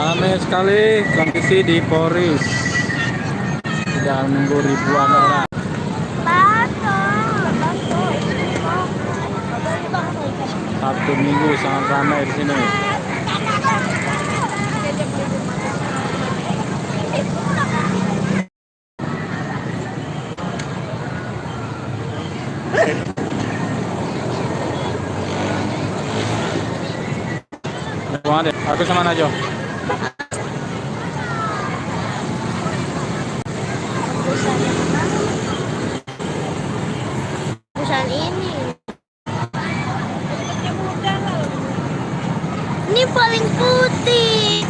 Ramai sekali kondisi di Poris. Sudah menunggu ribuan orang. Sabtu Minggu sangat ramai di sini. Aku sama Najwa. Perusahaan ini paling putih.